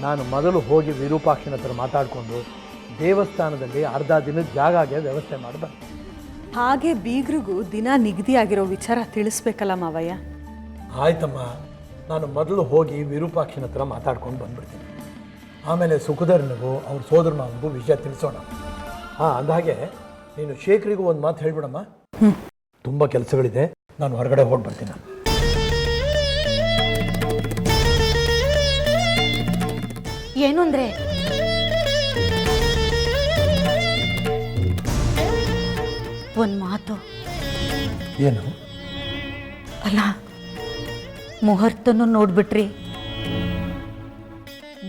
ನಾನು ಮೊದಲು ಹೋಗಿ ವಿರೂಪಾಕ್ಷನ ಹತ್ರ ಮಾತಾಡಿಕೊಂಡು ದೇವಸ್ಥಾನದಲ್ಲಿ ಅರ್ಧ ದಿನದ ಜಾಗಾಗೆ ವ್ಯವಸ್ಥೆ ಮಾಡಬಾರ್ದು. ಹಾಗೆ ಬೀಗ್ರಿಗೂ ದಿನ ನಿಗದಿ ಆಗಿರೋ ವಿಚಾರ ತಿಳಿಸ್ಬೇಕಲ್ಲ ಮಾವಯ್ಯ. ಆಯ್ತಮ್ಮ, ನಾನು ಮೊದಲು ಹೋಗಿ ವಿರೂಪಾಕ್ಷನ ಹತ್ರ ಮಾತಾಡ್ಕೊಂಡು ಬಂದ್ಬಿಡ್ತೀನಿ. ಆಮೇಲೆ ಸುಖಧರ್ನಿಗೂ ಅವ್ರ ಸೋದರ ಮಾವನಿಗೂ ವಿಷಯ ತಿಳಿಸೋಣ. ಅಂದಹಾಗೆ ನೀನು ಶೇಖರಿಗೂ ಒಂದು ಮಾತು ಹೇಳ್ಬಿಡಮ್ಮ. ತುಂಬ ಕೆಲಸಗಳಿದೆ, ನಾನು ಹೊರಗಡೆ ಹೊರಡ್ಬರ್ತೀನಿ. ಏನು ಅಂದರೆ ಒಂದು ಮಾತು. ಏನು? ಅಲ್ಲ, ಮುಹೂರ್ತನೂ ನೋಡ್ಬಿಟ್ರಿ,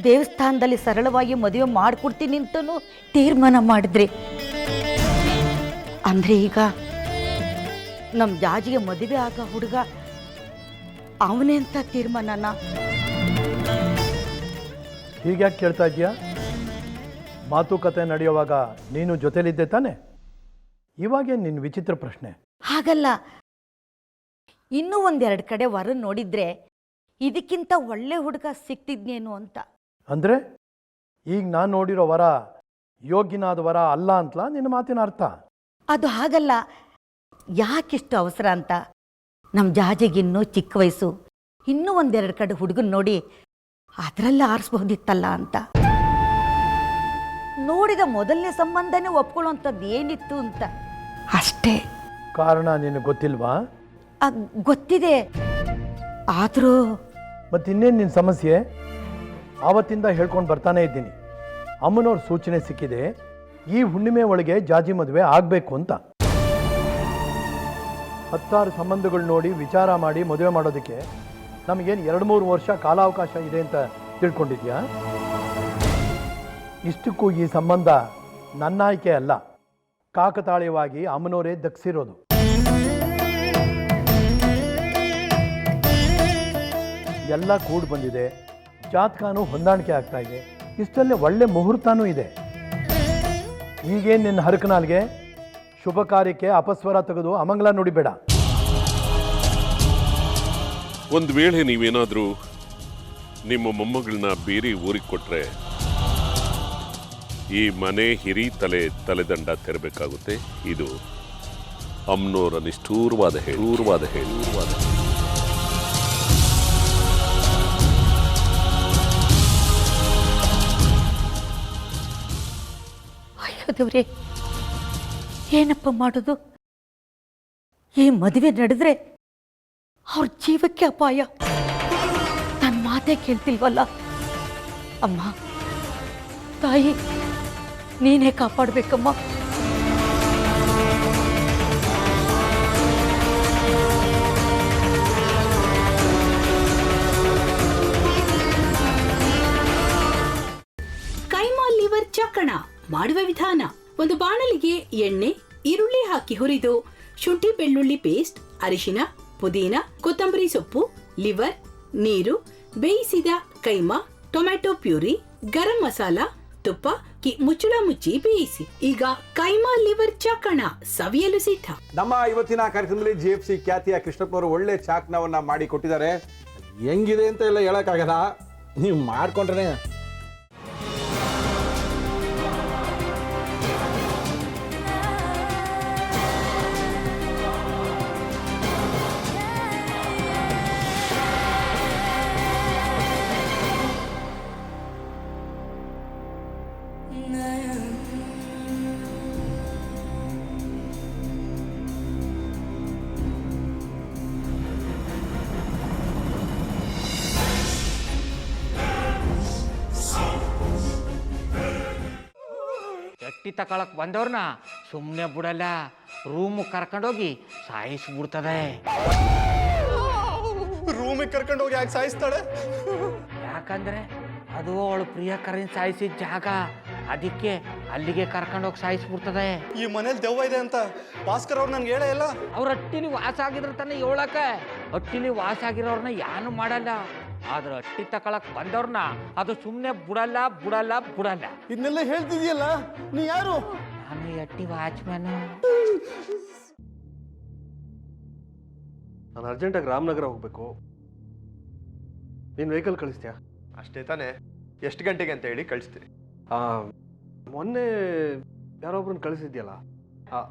ದೇವಸ್ಥಾನದಲ್ಲಿ ಸರಳವಾಗಿ ಮದುವೆ ಮಾಡಿಕೊಡ್ತೀನಿ ಅಂತನೂ ತೀರ್ಮಾನ ಮಾಡಿದ್ರಿ. ಅಂದರೆ ಈಗ ನಮ್ಮ ಜಾಜಿಗೆ ಮದುವೆ ಆಗ ಹುಡುಗ ಅವನೇ ಅಂತ ತೀರ್ಮಾನನ? ಹೀಗ್ಯಾಕೆ ಕೇಳ್ತಾ ಇದೆಯಾ? ಮಾತುಕತೆ ನಡೆಯುವಾಗ ನೀನು ಜೊತೆಲಿದ್ದೆ ತಾನೆ? ಇವಾಗೇನು ನಿನ್ನ ವಿಚಿತ್ರ ಪ್ರಶ್ನೆ? ಹಾಗಲ್ಲ, ಇನ್ನೂ ಒಂದೆರಡು ಕಡೆ ವರ ನೋಡಿದ್ರೆ ಇದಕ್ಕಿಂತ ಒಳ್ಳೆ ಹುಡುಗ ಸಿಕ್ತಿದ್ನೇನು ಅಂತ. ಅಂದರೆ ಈಗ ನಾನು ನೋಡಿರೋ ವರ ಯೋಗ್ಯನಾದ ವರ ಅಲ್ಲ ಅಂತಲಾ ನಿನ್ನ ಮಾತಿನ ಅರ್ಥ? ಅದು ಹಾಗಲ್ಲ, ಯಾಕಿಷ್ಟು ಅವಸರ ಅಂತ. ನಮ್ಮ ಜಾಜಿಗಿನ್ನೂ ಚಿಕ್ಕ ವಯಸ್ಸು, ಇನ್ನೂ ಒಂದೆರಡು ಕಡೆ ಹುಡುಗನ ನೋಡಿ ಅದರಲ್ಲೇ ಆರಿಸ್ಬಹುದಿತ್ತಲ್ಲ ಅಂತ. ನೋಡಿದ ಮೊದಲನೇ ಸಂಬಂಧನೇ ಒಪ್ಕೊಳ್ಳೋಂಥದ್ದು ಏನಿತ್ತು ಅಂತ ಅಷ್ಟೇ. ಕಾರಣ ನಿನಗೆ ಗೊತ್ತಿಲ್ವಾ? ಗೊತ್ತಿದೆ, ಆದರೂ ಮತ್ತಿನ್ನೇನು ನಿನ್ನ ಸಮಸ್ಯೆ? ಆವತ್ತಿಂದ ಹೇಳ್ಕೊಂಡು ಬರ್ತಾನೆ ಇದ್ದೀನಿ, ಅಮ್ಮನವ್ರ ಸೂಚನೆ ಸಿಕ್ಕಿದೆ, ಈ ಹುಣ್ಣಿಮೆ ಒಳಗೆ ಜಾಜಿ ಮದುವೆ ಆಗಬೇಕು ಅಂತ. 10 ಸಂಬಂಧಗಳು ನೋಡಿ ವಿಚಾರ ಮಾಡಿ ಮದುವೆ ಮಾಡೋದಕ್ಕೆ ನಮಗೇನು 2-3 ವರ್ಷ ಕಾಲಾವಕಾಶ ಇದೆ ಅಂತ ತಿಳ್ಕೊಂಡಿದ್ಯಾ? ಇಷ್ಟಕ್ಕೂ ಈ ಸಂಬಂಧ ನನ್ನ ಆಯ್ಕೆ ಅಲ್ಲ, ಕಾಕತಾಳೀಯವಾಗಿ ಅಮ್ಮನವರೇ ದಕ್ಸಿರೋದು. ಎಲ್ಲ ಕೂಡಿ ಬಂದಿದೆ, ಜಾತಕನೂ ಹೊಂದಾಣಿಕೆ ಆಗ್ತಾ ಇದೆ, ಇಷ್ಟಲ್ಲೇ ಒಳ್ಳೆ ಮುಹೂರ್ತನೂ ಇದೆ. ಈಗೇನು ನಿನ್ನ ಹರಕನಾಲ್ಗೆ ಶುಭ ಕಾರ್ಯಕ್ಕೆ ಅಪಸ್ವರ ತೆಗೆದು ಅಮಂಗಲ ನುಡಿಬೇಡ. ಒಂದು ವೇಳೆ ನೀವೇನಾದರೂ ನಿಮ್ಮ ಮೊಮ್ಮಗಳನ್ನ ಬೇರೆ ಊರಿಗೆ ಕೊಟ್ರೆ ಈ ಮನೆ ಹಿರಿ ತಲೆದಂಡ ತೆರಬೇಕಾಗುತ್ತೆ. ಇದು ಅಮ್ನೋರ ನಿಷ್ಠೂರವಾದ ಹೇಳು. ಅಯ್ಯೋ ದೇವ್ರೇ, ಏನಪ್ಪ ಮಾಡೋದು? ಈ ಮದುವೆ ನಡೆದ್ರೆ ಅವ್ರ ಜೀವಕ್ಕೆ ಅಪಾಯ. ನನ್ನ ಮಾತೇ ಕೇಳ್ತಿಲ್ವಲ್ಲ. ಅಮ್ಮ ತಾಯಿ, ನೀನೇ ಕಾಪಾಡಬೇಕಮ್ಮ. ಕೈಮಾ ಲಿವರ್ ಚಕ್ಕಣ ಮಾಡುವ ವಿಧಾನ: ಒಂದು ಬಾಣಲಿಗೆ ಎಣ್ಣೆ, ಈರುಳ್ಳಿ ಹಾಕಿ ಹುರಿದು ಶುಂಠಿ ಬೆಳ್ಳುಳ್ಳಿ ಪೇಸ್ಟ್, ಅರಿಶಿನ, ಪುದೀನ, ಕೊತ್ತಂಬರಿ ಸೊಪ್ಪು, ಲಿವರ್, ನೀರು, ಬೇಯಿಸಿದ ಕೈಮಾ, ಟೊಮ್ಯಾಟೊ ಪ್ಯೂರಿ, ಗರಂ ಮಸಾಲ, ತುಪ್ಪ ಮುಚ್ಚಳ ಮುಚ್ಚಿ ಬೇಯಿಸಿ. ಈಗ ಕೈಮಾ ಲಿವರ್ ಚಾಕಣ ಸವಿಯಲು ಸಿದ್ಧ. ನಮ್ಮ ಇವತ್ತಿನ ಕಾರ್ಯಕ್ರಮದಲ್ಲಿ GFC ಖ್ಯಾತಿಯ ಕೃಷ್ಣಪ್ಪನವರು ಒಳ್ಳೆ ಚಾಕ್ನವನ್ನ ಮಾಡಿ ಕೊಟ್ಟಿದ್ದಾರೆ. ಹೆಂಗಿದೆ ಅಂತ ಎಲ್ಲ ಹೇಳಕ್ಕಾಗಲ್ಲ, ನೀವು ಮಾಡ್ಕೊಂಡ್ರೆ. ಎಟ್ಟಿ ತಕೊಳಕ್ ಬಂದವ್ರನ್ನ ಸುಮ್ಮನೆ ಬಿಡಲ್ಲ, ರೂಮ್ ಕರ್ಕೊಂಡೋಗಿ ಸಾಯಿಸ್ಬಿಡ್ತದೆ. ರೂಮಿಗೆ ಕರ್ಕೊಂಡೋಗಿ ಯಾಕೆ ಸಾಯಿಸ್ತಾಳೆ? ಯಾಕಂದ್ರೆ ಅದು ಅವಳು ಪ್ರಿಯಕರನ್ ಸಾಯಿಸಿದ ಜಾಗ, ಅದಕ್ಕೆ ಅಲ್ಲಿಗೆ ಕರ್ಕೊಂಡೋಗಿ ಸಾಯಿಸ್ಬಿಡ್ತದೆ. ಈ ಮನೇಲಿ ದೆವ್ವ ಇದೆ ಅಂತ ಭಾಸ್ಕರ್ ಅವ್ರು ನನ್ಗೆ ಹೇಳೇ ಇಲ್ಲ. ಅವ್ರ ಹಟ್ಟಿಲಿ ವಾಸ ಆಗಿದ್ರ ತಾನೆ ಹೇಳಕ. ಹಟ್ಟಿಲಿ ವಾಸ ಆಗಿರೋರ್ನ ಏನು ಮಾಡಲ್ಲ, ಆದ್ರೆ ಹಟ್ಟಿ ತಕೊಳಕ್ ಬಂದವ್ರನ್ನ ಅದು ಸುಮ್ಮನೆ ಬಿಡಲ್ಲ. ಇದನ್ನೆಲ್ಲ ಹೇಳ್ತಿದ್ಯಲ್ಲ, ನೀ ಯಾರು? ನಾನು ಹಟ್ಟಿ ವಾಚ್ಮ್ಯಾನ್. ನಾನು ಅರ್ಜೆಂಟಾಗಿ ರಾಮನಗರ ಹೋಗ್ಬೇಕು. ನೀನು ವೆಹಿಕಲ್ ಕಳಿಸ್ತೀಯಾ? ಅಷ್ಟೇ ತಾನೆ? ಎಷ್ಟು ಗಂಟೆಗೆ ಅಂತ ಹೇಳಿ ಕಳಿಸ್ತೀನಿ. ಮೊನ್ನೆ ಯಾರೊಬ್ರನ್ನ ಕಳಿಸಿದ್ಯಲ್ಲ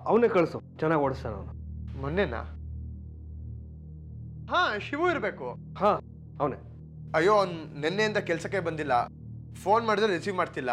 ಅವನೇ ಕಳಿಸು, ಚೆನ್ನಾಗಿ ಓಡಿಸ್ತಾನ ಅವನು. ಮೊನ್ನೆನಾ? ಹಾಂ, ಶಿವು ಇರಬೇಕು. ಹಾಂ, ಅವನೇ. ಅಯ್ಯೋ, ಅವ್ನು ನಿನ್ನೆಯಿಂದ ಕೆಲಸಕ್ಕೆ ಬಂದಿಲ್ಲ. ಫೋನ್ ಮಾಡಿದ್ರೆ ರಿಸೀವ್ ಮಾಡ್ತಿಲ್ಲ.